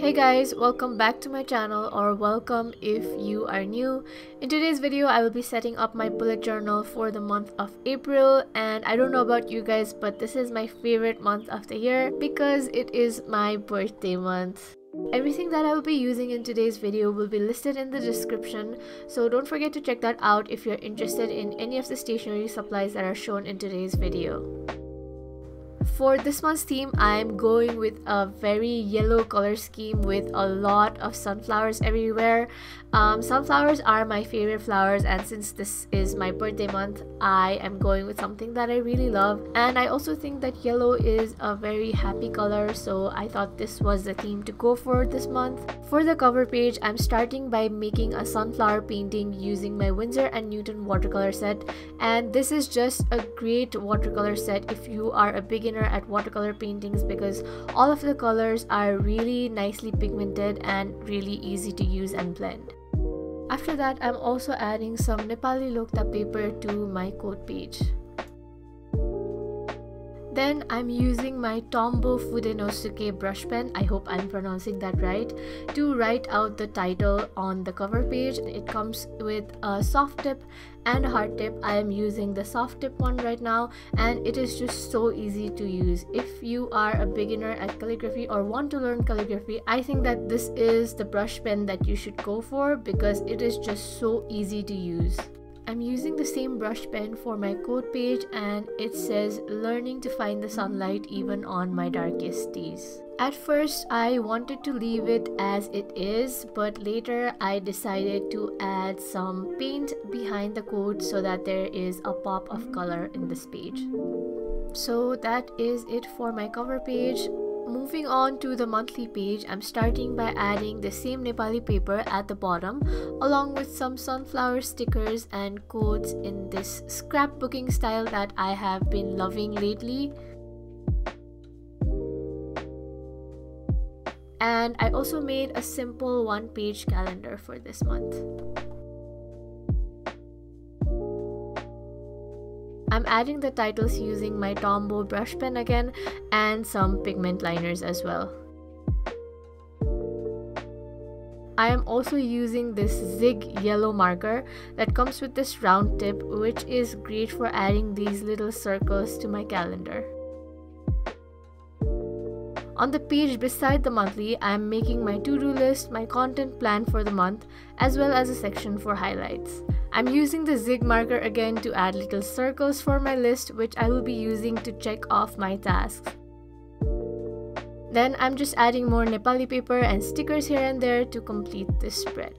Hey guys, welcome back to my channel, or welcome if you are new. In today's video, I will be setting up my bullet journal for the month of April, and I don't know about you guys, but this is my favorite month of the year because it is my birthday month. Everything that I will be using in today's video will be listed in the description, so don't forget to check that out if you're interested in any of the stationery supplies that are shown in today's video. For this month's theme, I'm going with a very yellow color scheme with a lot of sunflowers everywhere. Sunflowers are my favorite flowers, and since this is my birthday month, I am going with something that I really love. And I also think that yellow is a very happy color, so I thought this was the theme to go for this month. For the cover page, I'm starting by making a sunflower painting using my Winsor & Newton watercolor set, and this is just a great watercolor set if you are a beginner at watercolor paintings because all of the colors are really nicely pigmented and really easy to use and blend. After that, I'm also adding some Nepali Lokta paper to my coat page. Then I'm using my Tombow Fudenosuke brush pen, I hope I'm pronouncing that right, to write out the title on the cover page. It comes with a soft tip and a hard tip. I am using the soft tip one right now, and it is just so easy to use. If you are a beginner at calligraphy or want to learn calligraphy, I think that this is the brush pen that you should go for because it is just so easy to use. I'm using the same brush pen for my coat page, and it says learning to find the sunlight even on my darkest days. At first, I wanted to leave it as it is, but later I decided to add some paint behind the coat so that there is a pop of color in this page. So that is it for my cover page. Moving on to the monthly page, I'm starting by adding the same Nepali paper at the bottom along with some sunflower stickers and quotes in this scrapbooking style that I have been loving lately. And I also made a simple one-page calendar for this month. I'm adding the titles using my Tombow brush pen again and some pigment liners as well. I am also using this Zig yellow marker that comes with this round tip, which is great for adding these little circles to my calendar. On the page beside the monthly, I am making my to-do list, my content plan for the month, as well as a section for highlights. I'm using the Zig marker again to add little circles for my list, which I will be using to check off my tasks. Then I'm just adding more Nepali paper and stickers here and there to complete this spread.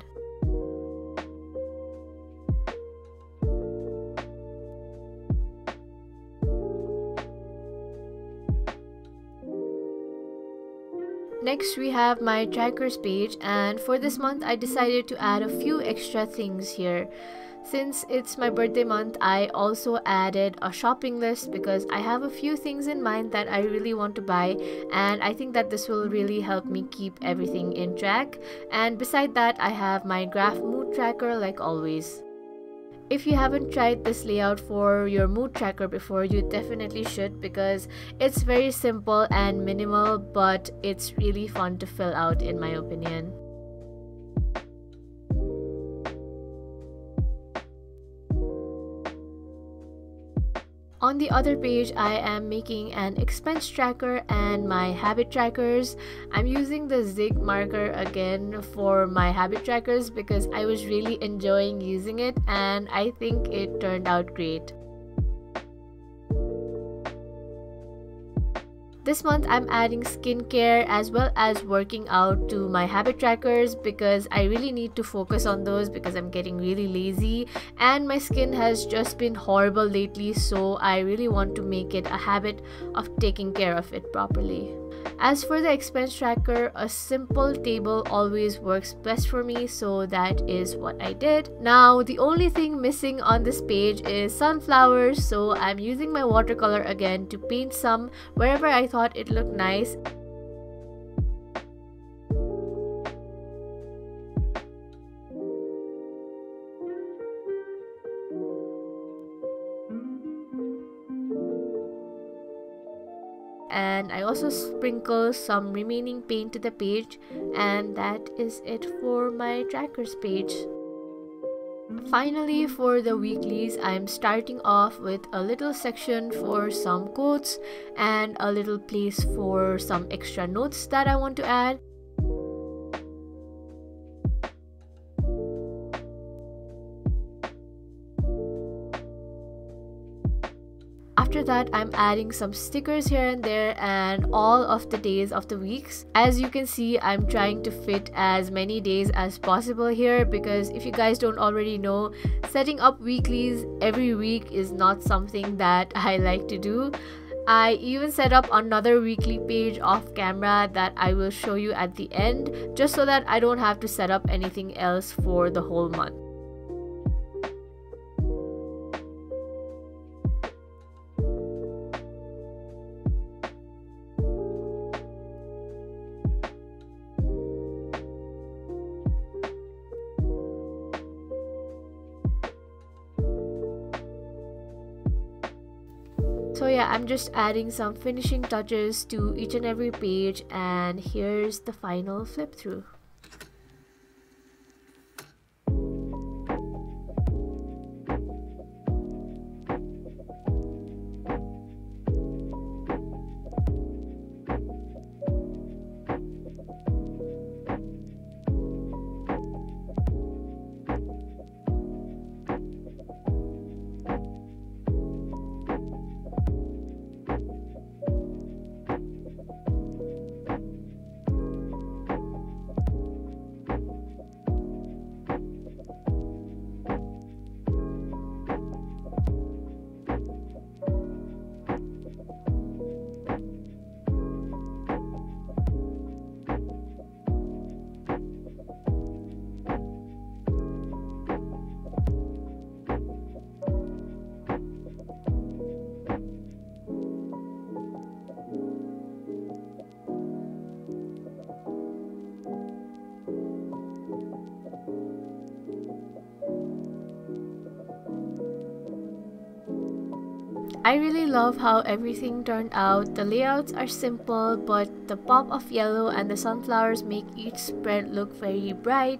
Next, we have my trackers page, and for this month I decided to add a few extra things here. Since it's my birthday month, I also added a shopping list because I have a few things in mind that I really want to buy, and I think that this will really help me keep everything in track. And beside that, I have my graph mood tracker like always. If you haven't tried this layout for your mood tracker before, you definitely should because it's very simple and minimal, but it's really fun to fill out in my opinion. On the other page, I am making an expense tracker and my habit trackers. I'm using the Zig marker again for my habit trackers because I was really enjoying using it and I think it turned out great. This month, I'm adding skincare as well as working out to my habit trackers because I really need to focus on those because I'm getting really lazy and my skin has just been horrible lately, so I really want to make it a habit of taking care of it properly. As for the expense tracker, a simple table always works best for me, so that is what I did. Now, the only thing missing on this page is sunflowers, so I'm using my watercolor again to paint some wherever I thought it looked nice. and I also sprinkle some remaining paint to the page, and that is it for my trackers page. Finally, for the weeklies, I'm starting off with a little section for some quotes and a little place for some extra notes that I want to add. After that, I'm adding some stickers here and there and all of the days of the weeks. As you can see, I'm trying to fit as many days as possible here, because if you guys don't already know, setting up weeklies every week is not something that I like to do. I even set up another weekly page off camera that I will show you at the end, just so that I don't have to set up anything else for the whole month. So yeah, I'm just adding some finishing touches to each and every page, and here's the final flip through. I really love how everything turned out. The layouts are simple, but the pop of yellow and the sunflowers make each spread look very bright,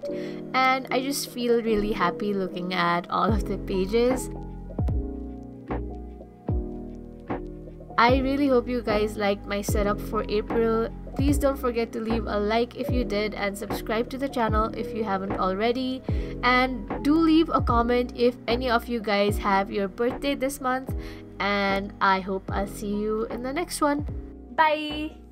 and I just feel really happy looking at all of the pages. I really hope you guys liked my setup for April. Please don't forget to leave a like if you did, and subscribe to the channel if you haven't already. And do leave a comment if any of you guys have your birthday this month. And I hope I'll see you in the next one. Bye!